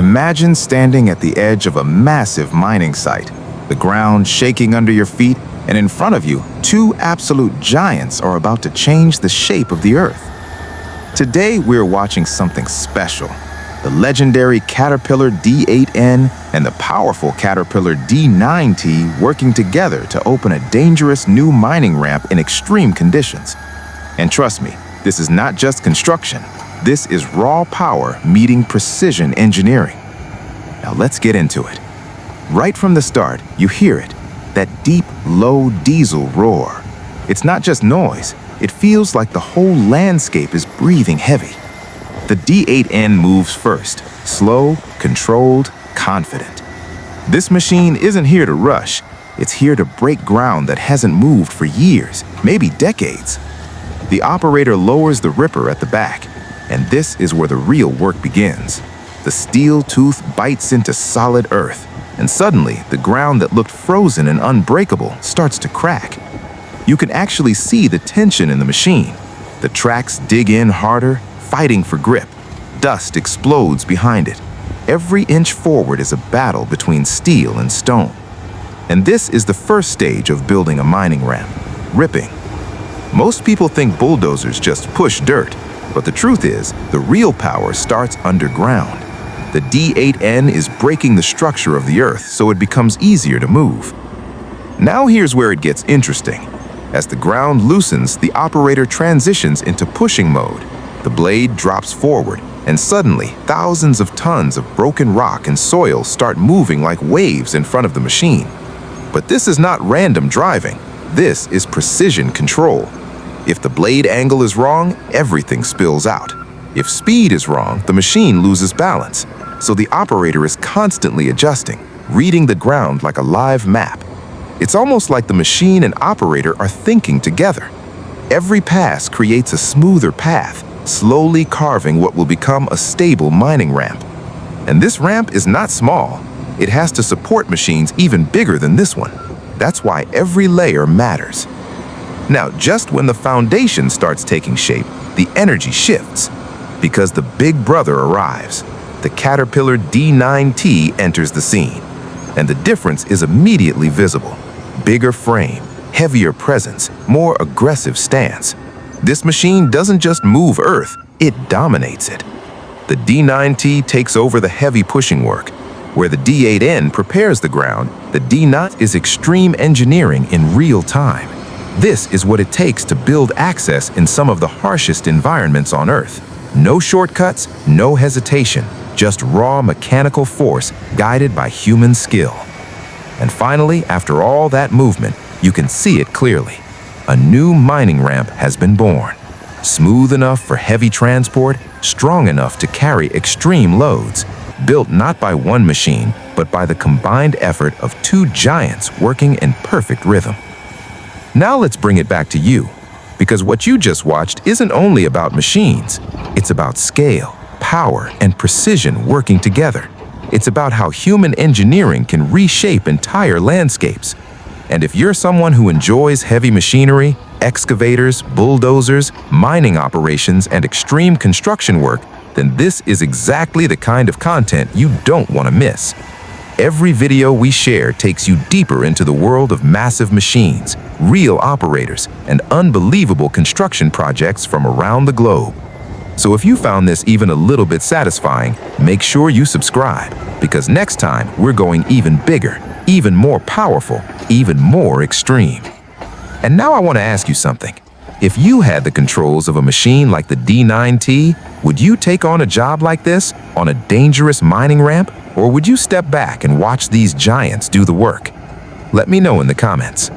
Imagine standing at the edge of a massive mining site, the ground shaking under your feet, and in front of you, two absolute giants are about to change the shape of the Earth. Today, we're watching something special. The legendary caterpillar D8N and the powerful caterpillar D9T working together to open a dangerous new mining ramp in extreme conditions. And trust me, this is not just construction. This is raw power meeting precision engineering. Now let's get into it. Right from the start, you hear it, that deep, low diesel roar. It's not just noise, it feels like the whole landscape is breathing heavy. The D8N moves first, slow, controlled, confident. This machine isn't here to rush, it's here to break ground that hasn't moved for years, maybe decades. The operator lowers the ripper at the back, and this is where the real work begins. The steel tooth bites into solid earth, and suddenly the ground that looked frozen and unbreakable starts to crack. You can actually see the tension in the machine. The tracks dig in harder, fighting for grip. Dust explodes behind it. Every inch forward is a battle between steel and stone. And this is the first stage of building a mining ramp, ripping. Most people think bulldozers just push dirt, but the truth is, the real power starts underground. The D8N is breaking the structure of the Earth so it becomes easier to move. Now here's where it gets interesting. As the ground loosens, the operator transitions into pushing mode. The blade drops forward, and suddenly thousands of tons of broken rock and soil start moving like waves in front of the machine. But this is not random driving. This is precision control. If the blade angle is wrong, everything spills out. If speed is wrong, the machine loses balance. So the operator is constantly adjusting, reading the ground like a live map. It's almost like the machine and operator are thinking together. Every pass creates a smoother path, slowly carving what will become a stable mining ramp. And this ramp is not small. It has to support machines even bigger than this one. That's why every layer matters. Now, just when the foundation starts taking shape, the energy shifts. Because the big brother arrives. The caterpillar D9T enters the scene. And the difference is immediately visible. Bigger frame, heavier presence, more aggressive stance. This machine doesn't just move Earth, it dominates it. The D9T takes over the heavy pushing work. Where the D8N prepares the ground, the D9T is extreme engineering in real time. This is what it takes to build access in some of the harshest environments on Earth. No shortcuts, no hesitation, just raw mechanical force guided by human skill. And finally, after all that movement, you can see it clearly. A new mining ramp has been born. Smooth enough for heavy transport, strong enough to carry extreme loads. Built not by one machine, but by the combined effort of two giants working in perfect rhythm. Now let's bring it back to you, because what you just watched isn't only about machines. It's about scale, power, and precision working together. It's about how human engineering can reshape entire landscapes. And if you're someone who enjoys heavy machinery, excavators, bulldozers, mining operations, and extreme construction work, then this is exactly the kind of content you don't want to miss. Every video we share takes you deeper into the world of massive machines, real operators, and unbelievable construction projects from around the globe. So if you found this even a little bit satisfying, make sure you subscribe, because next time we're going even bigger, even more powerful, even more extreme. And now I want to ask you something. If you had the controls of a machine like the D9T, would you take on a job like this on a dangerous mining ramp? Or would you step back and watch these giants do the work? Let me know in the comments.